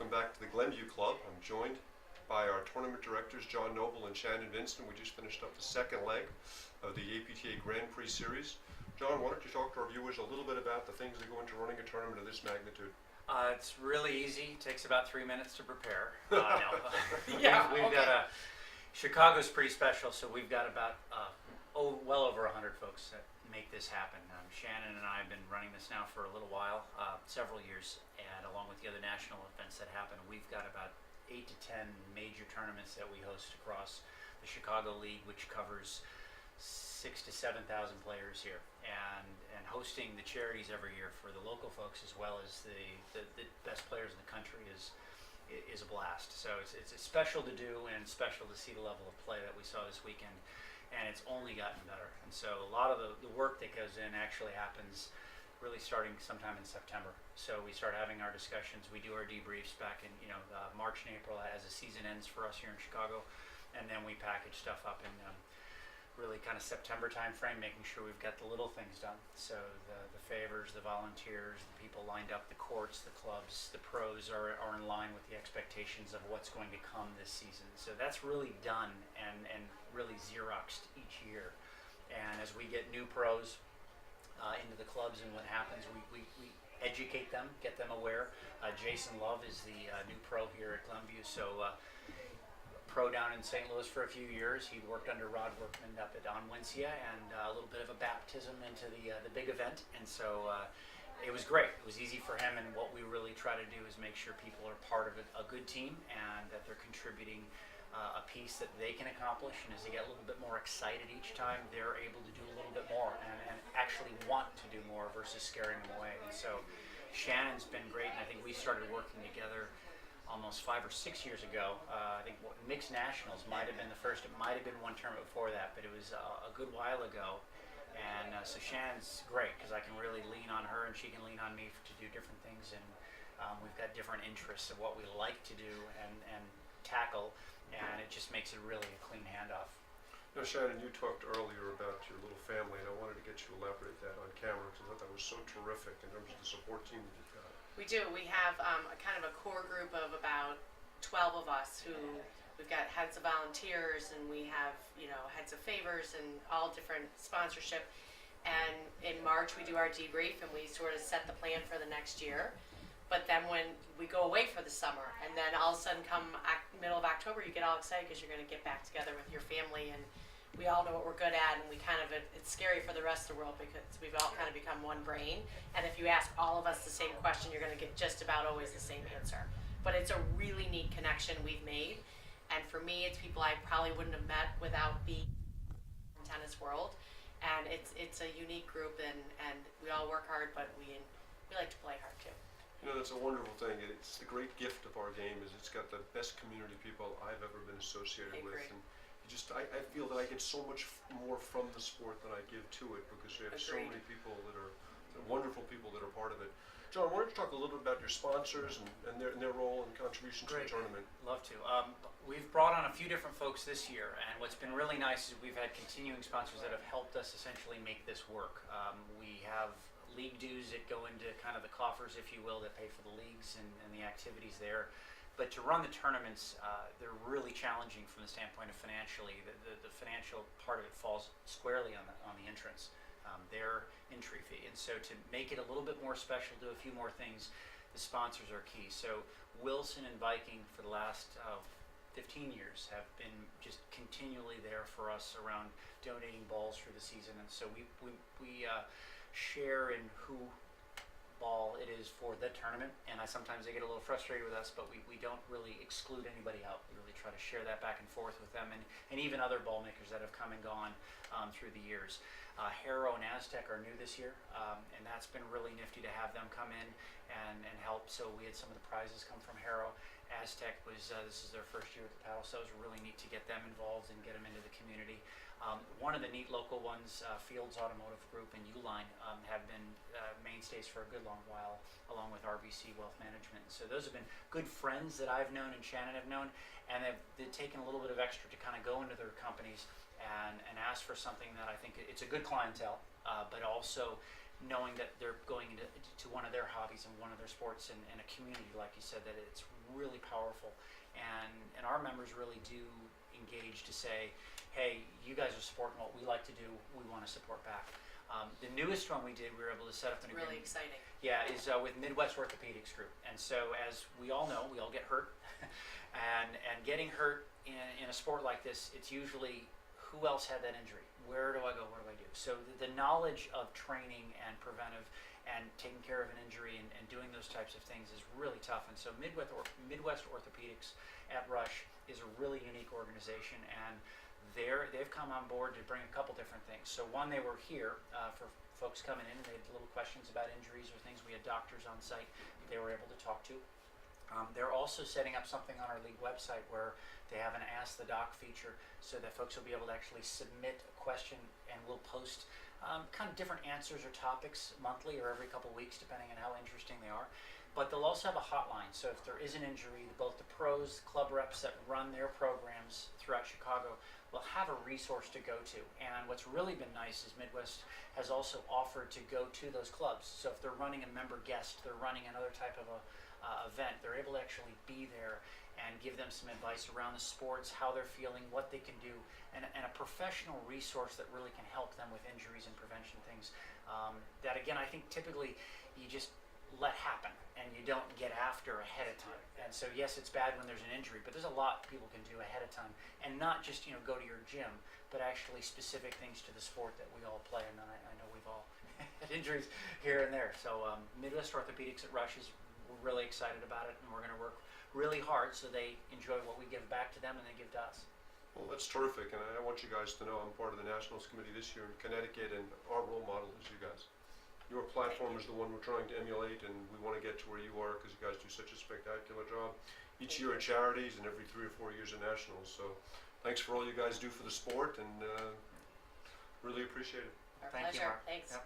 welcome back to the Glenview Club. I'm joined by our tournament directors, John Noble and Shannon Vincent. We just finished up the second leg of the APTA Grand Prix Series. John, why don't you talk to our viewers a little bit about the things that go into running a tournament of this magnitude? It's really easy. It takes about 3 minutes to prepare. Yeah, we've got a Chicago's pretty special, so we've got about well over 100 folks that make this happen. Shannon and I have been running this now for a little while, several years, and along with the other national events that happen, we've got about 8 to 10 major tournaments that we host across the Chicago League, which covers 6,000 to 7,000 players here, and hosting the Charities every year for the local folks as well as the best players in the country is a blast. So it's special to do, and special to see the level of play that we saw this weekend, and it's only gotten better. And so a lot of the work that goes in actually happens really starting sometime in September. So we start having our discussions. We do our debriefs back in March and April as the season ends for us here in Chicago, and then we package stuff up in really kind of September time frame, making sure we've got the little things done. So the favors, the volunteers, the people lined up, the courts, the clubs, the pros are in line with the expectations of what's going to come this season. So that's really done and really Xeroxed each year. And as we get new pros into the clubs and what happens, we educate them, get them aware. Jason Love is the new pro here at Glenview. So pro down in St. Louis for a few years. He worked under Rod Workman up at Onwinsia, and a little bit of a baptism into the big event. And so it was great. It was easy for him, and what we really try to do is make sure people are part of a good team and that they're contributing a piece that they can accomplish. And as they get a little bit more excited each time, they're able to do a little bit more and actually want to do more versus scaring them away. And so Shannon's been great, and I think we started working together almost 5 or 6 years ago. I think mixed nationals might have been the first. It might have been one tournament before that, but it was a good while ago. And so Shannon's great because I can really lean on her, and she can lean on me to do different things. And we've got different interests of what we like to do and tackle, and it just makes it really a clean handoff. Now, Shannon, you talked earlier about your little family, and I wanted to get you to elaborate that on camera because I thought that was so terrific in terms of the support team that you've got. We do. We have a kind of a core group of about 12 of us who we've got heads of volunteers, and we have heads of favors and all different sponsorship. And in March we do our debrief, and we sort of set the plan for the next year. But then when we go away for the summer, and then all of a sudden come middle of October, you get all excited because you're going to get back together with your family, and we all know what we're good at, and we kind of, it's scary for the rest of the world because we've all kind of become one brain. And if you ask all of us the same question, you're going to get just about always the same answer. But it's a really neat connection we've made. And for me, it's people I probably wouldn't have met without being in the tennis world. And it's a unique group, and we all work hard, but we like to play hard too. That's a wonderful thing. It's the great gift of our game is it's got the best community people I've ever been associated with. And I feel that I get so much more from the sport than I give to it because we have so many people that are wonderful people that are part of it. John, why don't you talk a little bit about your sponsors and their role and contribution to the tournament? Love to. We've brought on a few different folks this year, and what's been really nice is we've had continuing sponsors that have helped us essentially make this work. We have league dues that go into kind of the coffers, if you will, that pay for the leagues and the activities there. But to run the tournaments, they're really challenging from the standpoint of financially. The financial part of it falls squarely on the entrance, their entry fee. And so to make it a little bit more special, do a few more things, the sponsors are key. So Wilson and Viking for the last 15 years have been just continually there for us around donating balls through the season. And so we share in who ball it is for the tournament, and sometimes they get a little frustrated with us, but we don't really exclude anybody out. We really try to share that back and forth with them, and even other ball makers that have come and gone through the years. Harrow and Aztec are new this year, and that's been really nifty to have them come in and help. So we had some of the prizes come from Harrow. Aztec was this is their first year with the paddle, so it was really neat to get them involved and get them into the community. One of the neat local ones, Fields Automotive Group and Uline, have been mainstays for a good long while, along with RBC Wealth Management. So those have been good friends that I've known and Shannon have known, and they've taken a little bit of extra to kind of go into their companies and ask for something that I think it's a good clientele, but also knowing that they're going into to one of their hobbies and one of their sports and a community, like you said, that it's really powerful. And our members really do engage to say, hey, you guys are supporting what we like to do, we want to support back. The newest one we did, we were able to set up an agreement. Really exciting. Yeah, is with Midwest Orthopedics Group. And so as we all know, we all get hurt. and getting hurt in a sport like this, it's usually who else had that injury? Where do I go? What do I do? So the knowledge of training and preventive and taking care of an injury and doing those types of things is really tough. And so Midwest Orthopedics at Rush is a really unique organization, and they've come on board to bring a couple different things. So one, they were here for folks coming in and they had little questions about injuries or things. We had doctors on site that they were able to talk to. They're also setting up something on our league website where they have an Ask the Doc feature so that folks will be able to actually submit a question, and we'll post kind of different answers or topics monthly or every couple weeks depending on how interesting they are. But they'll also have a hotline, so if there is an injury, both the pros, club reps that run their programs throughout Chicago will have a resource to go to. And what's really been nice is Midwest has also offered to go to those clubs. So if they're running a member guest, they're running another type of a event, they're able to actually be there and give them some advice around the sports, how they're feeling, what they can do, and a professional resource that really can help them with injuries and prevention things. That again, I think typically you just let happen and you don't get after ahead of time. And so yes, it's bad when there's an injury, but there's a lot people can do ahead of time, and not just go to your gym, but actually specific things to the sport that we all play. And I know we've all had injuries here and there. So Midwest Orthopedics at Rush we're really excited about it, and we're going to work really hard so they enjoy what we give back to them and they give to us. Well, that's terrific, and I want you guys to know I'm part of the Nationals Committee this year in Connecticut, and our role model is you guys. Your platform is the one we're trying to emulate, and we want to get to where you are because you guys do such a spectacular job each year at Charities and every 3 or 4 years at Nationals. So thanks for all you guys do for the sport, and really appreciate it. Our Thank you, pleasure. Mark. Thanks. Yep.